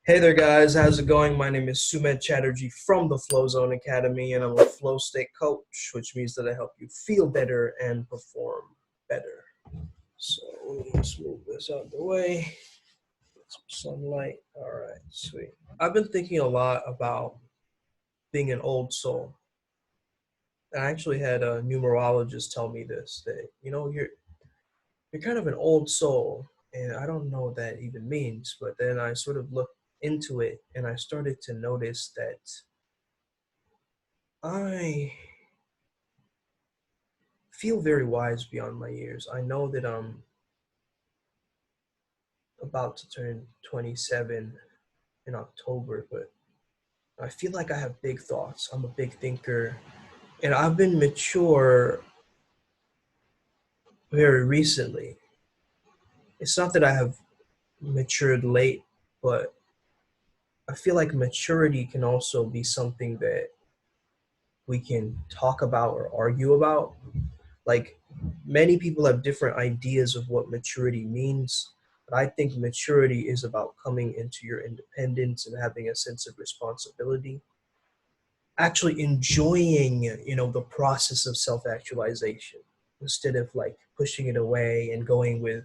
Hey there, guys. How's it going? My name is Sumed Chatterjee from the Flow Zone Academy, and I'm a flow state coach, which means that I help you feel better and perform better. So let's move this out of the way. Get some sunlight. All right, sweet. I've been thinking a lot about being an old soul. And I actually had a numerologist tell me this, that you're kind of an old soul, and I don't know what that even means. But then I sort of looked into it, and I started to notice that I feel very wise beyond my years. I know that I'm about to turn 27 in October, but I feel like I have big thoughts. I'm a big thinker, and I've been mature very recently. It's not that I have matured late, but I feel like maturity can also be something that we can talk about or argue about. Like, many people have different ideas of what maturity means, but I think maturity is about coming into your independence and having a sense of responsibility, actually enjoying, the process of self-actualization instead of like pushing it away and going with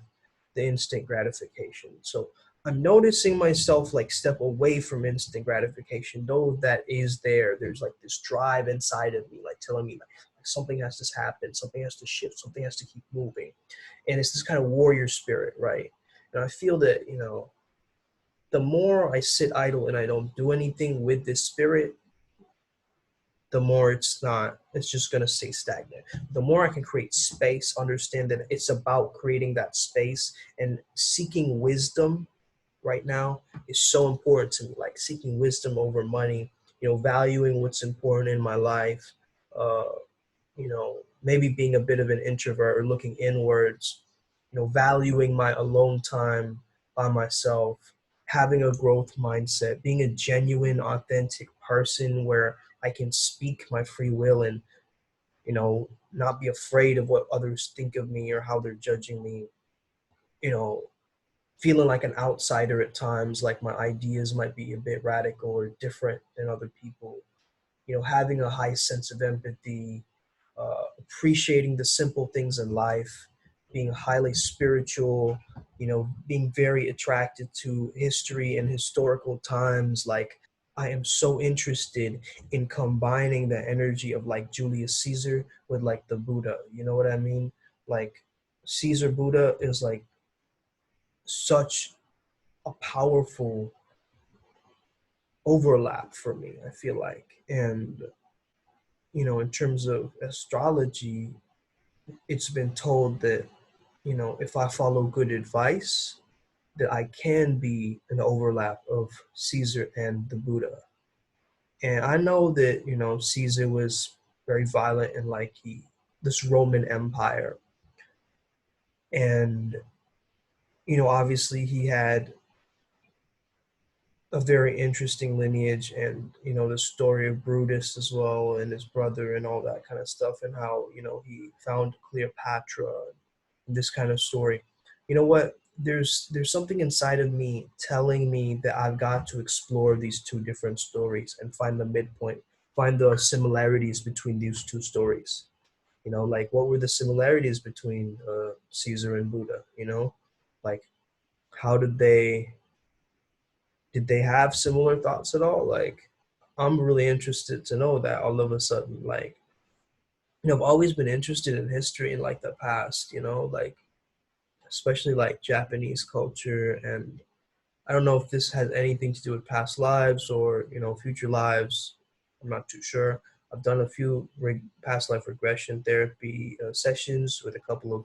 the instant gratification. So I'm noticing myself like step away from instant gratification, though that is there. There's like this drive inside of me, like telling me like something has to happen, something has to shift, something has to keep moving. And it's this kind of warrior spirit, right? And I feel that, the more I sit idle and I don't do anything with this spirit, the more it's just going to stay stagnant. The more I can create space, understand that it's about creating that space and seeking wisdom right now is so important to me, like seeking wisdom over money, valuing what's important in my life, uh, maybe being a bit of an introvert or looking inwards, valuing my alone time by myself, having a growth mindset, being a genuine, authentic person where I can speak my free will and, not be afraid of what others think of me or how they're judging me, you know, feeling like an outsider at times, like my ideas might be a bit radical or different than other people, having a high sense of empathy, appreciating the simple things in life, being highly spiritual, being very attracted to history and historical times. Like, I am so interested in combining the energy of like Julius Caesar with like the Buddha. You know what I mean? Like, Caesar Buddha is like such a powerful overlap for me, I feel like. And, in terms of astrology, it's been told that, if I follow good advice, that I can be an overlap of Caesar and the Buddha. And I know that, Caesar was very violent in like this Roman Empire. And, obviously he had a very interesting lineage, and the story of Brutus as well and his brother and all that kind of stuff, and how he found Cleopatra and this kind of story. You know what, there's something inside of me telling me that I've got to explore these two different stories and find the midpoint, find the similarities between these two stories. Like, what were the similarities between Caesar and Buddha? Like, how did they have similar thoughts at all? Like, I'm really interested to know that all of a sudden, like, I've always been interested in history and like the past, like especially like Japanese culture. And I don't know if this has anything to do with past lives or, future lives. I'm not too sure. I've done a few past life regression therapy sessions with a couple of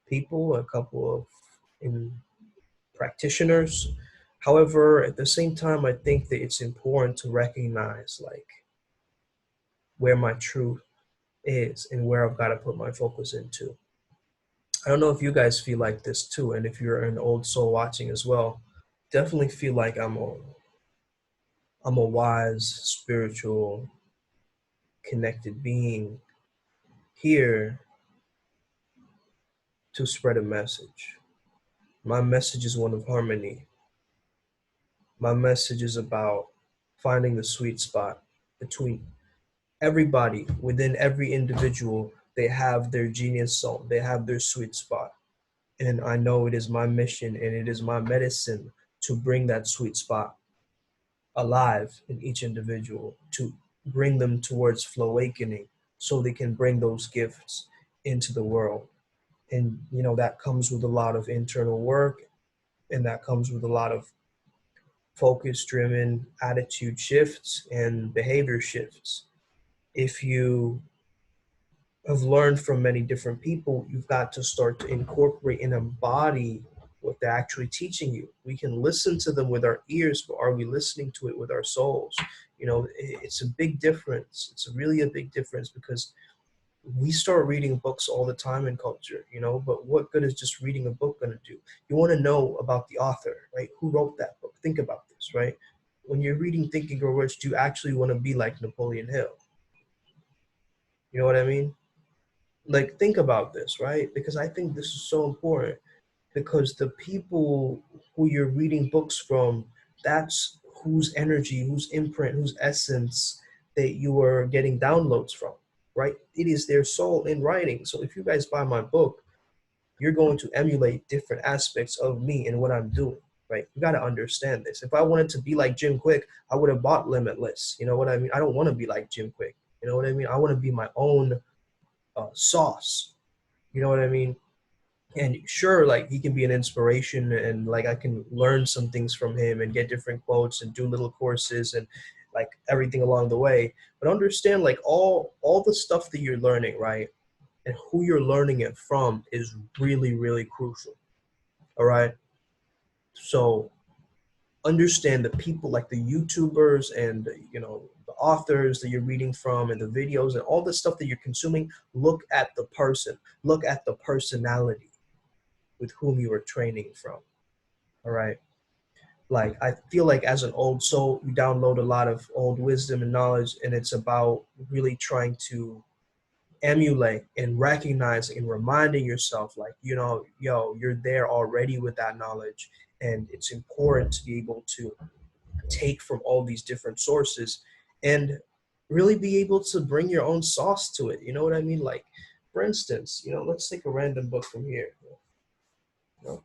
people, a couple of in practitioners. However, at the same time, I think that it's important to recognize like where my truth is and where I've got to put my focus into. I don't know if you guys feel like this too, and if you're an old soul watching as well, definitely feel like I'm a wise, spiritual, connected being here to spread a message. My message is one of harmony. My message is about finding the sweet spot between everybody. Within every individual, they have their genius zone, they have their sweet spot. And I know it is my mission and it is my medicine to bring that sweet spot alive in each individual, to bring them towards flow awakening so they can bring those gifts into the world. And that comes with a lot of internal work, and that comes with a lot of focus driven attitude shifts and behavior shifts. If you have learned from many different people, you've got to start to incorporate and embody what they're actually teaching you. We can listen to them with our ears, but are we listening to it with our souls? It's a big difference. It's really a big difference, because we start reading books all the time in culture, but what good is just reading a book going to do? You want to know about the author, right? Who wrote that book? Think about this, right? When you're reading Think and Grow Rich, do you actually want to be like Napoleon Hill? You know what I mean? Like, think about this, right? Because I think this is so important, because the people who you're reading books from, that's whose energy, whose imprint, whose essence that you are getting downloads from, right? It is their soul in writing. So if you guys buy my book, you're going to emulate different aspects of me and what I'm doing, right? You got to understand this. If I wanted to be like Jim Quick, I would have bought Limitless. You know what I mean? I don't want to be like Jim Quick. You know what I mean? I want to be my own sauce. You know what I mean? And sure, like, he can be an inspiration, and like I can learn some things from him and get different quotes and do little courses and like everything along the way. But understand, like, all the stuff that you're learning, right? And who you're learning it from is really, really crucial. All right. So understand the people, like the YouTubers and the authors that you're reading from and the videos and all the stuff that you're consuming. Look at the person, look at the personality with whom you are training from. All right. Like, I feel like as an old soul, you download a lot of old wisdom and knowledge, and it's about really trying to emulate and recognize and reminding yourself, like, yo, you're there already with that knowledge. And it's important to be able to take from all these different sources and really be able to bring your own sauce to it. You know what I mean? Like, for instance, let's take a random book from here. You know,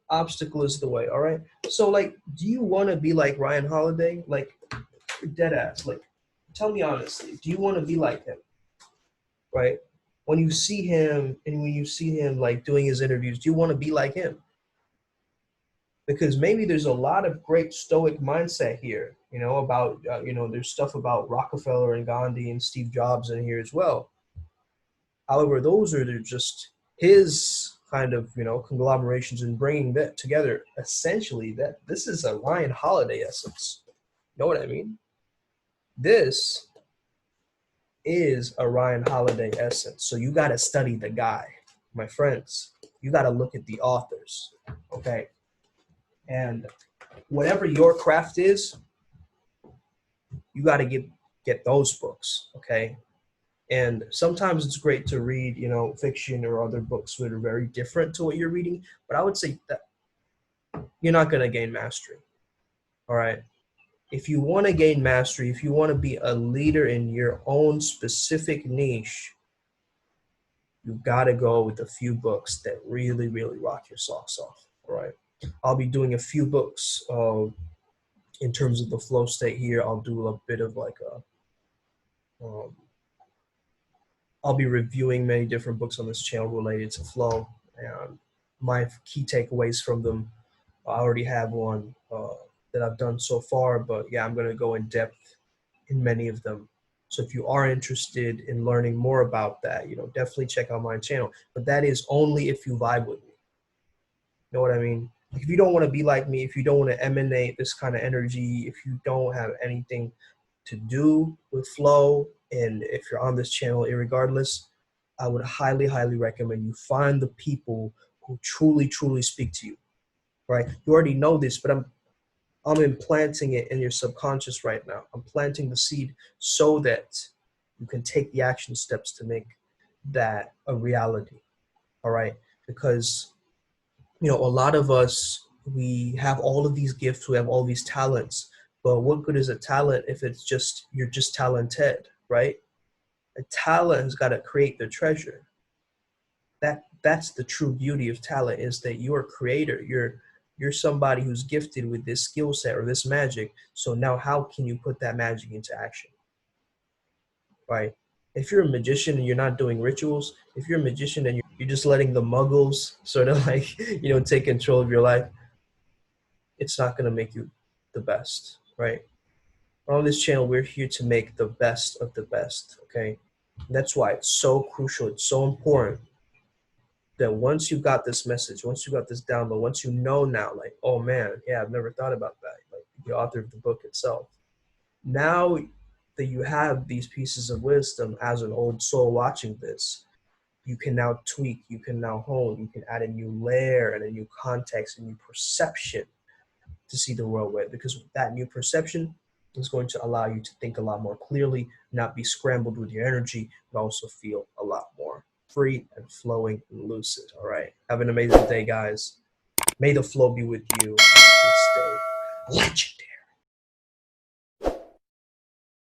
obstacle is the way. All right. So, like, do you want to be like Ryan Holiday? Like, dead ass. Like, tell me honestly, do you want to be like him? Right? When you see him and when you see him like doing his interviews, do you want to be like him? Because maybe there's a lot of great stoic mindset here, about, there's stuff about Rockefeller and Gandhi and Steve Jobs in here as well. However, those are just his kind of, conglomerations and bringing that together. Essentially, that this is a Ryan Holiday essence. You know what I mean? This is a Ryan Holiday essence. So you got to study the guy, my friends. You got to look at the authors, okay? And whatever your craft is, you got to get those books, okay? And sometimes it's great to read, fiction or other books that are very different to what you're reading. But I would say that you're not going to gain mastery, all right? If you want to gain mastery, if you want to be a leader in your own specific niche, you got to go with a few books that really, really rock your socks off, all right? I'll be doing a few books in terms of the flow state here. I'll do a bit of like um, I'll be reviewing many different books on this channel related to flow and my key takeaways from them. I already have one that I've done so far, but yeah, I'm going to go in depth in many of them. So if you are interested in learning more about that, definitely check out my channel. But that is only if you vibe with me. You know what I mean? If you don't want to be like me, if you don't want to emanate this kind of energy, if you don't have anything to do with flow, and if you're on this channel, irregardless, I would highly, highly recommend you find the people who truly, truly speak to you. Right? You already know this, but I'm implanting it in your subconscious right now. I'm planting the seed so that you can take the action steps to make that a reality. All right? Because a lot of us we have all of these gifts, we have all these talents, but what good is a talent if it's just you're just talented, right? A talent has got to create the treasure. That's the true beauty of talent, is that you're a creator. You're somebody who's gifted with this skill set or this magic. So now how can you put that magic into action, right? If you're a magician and you're not doing rituals, if you're a magician and you're just letting the muggles sort of like, take control of your life, it's not going to make you the best, right? On this channel, we're here to make the best of the best, okay? And that's why it's so crucial, it's so important that once you got this message, once you got this download, once you know now, like, oh man, yeah, I've never thought about that, like the author of the book itself. Now that you have these pieces of wisdom as an old soul watching this, you can now tweak, you can now hone, you can add a new layer and a new context, a new perception to see the world with, because that new perception is going to allow you to think a lot more clearly, not be scrambled with your energy, but also feel a lot more free and flowing and lucid. All right. Have an amazing day, guys. May the flow be with you. And stay legend.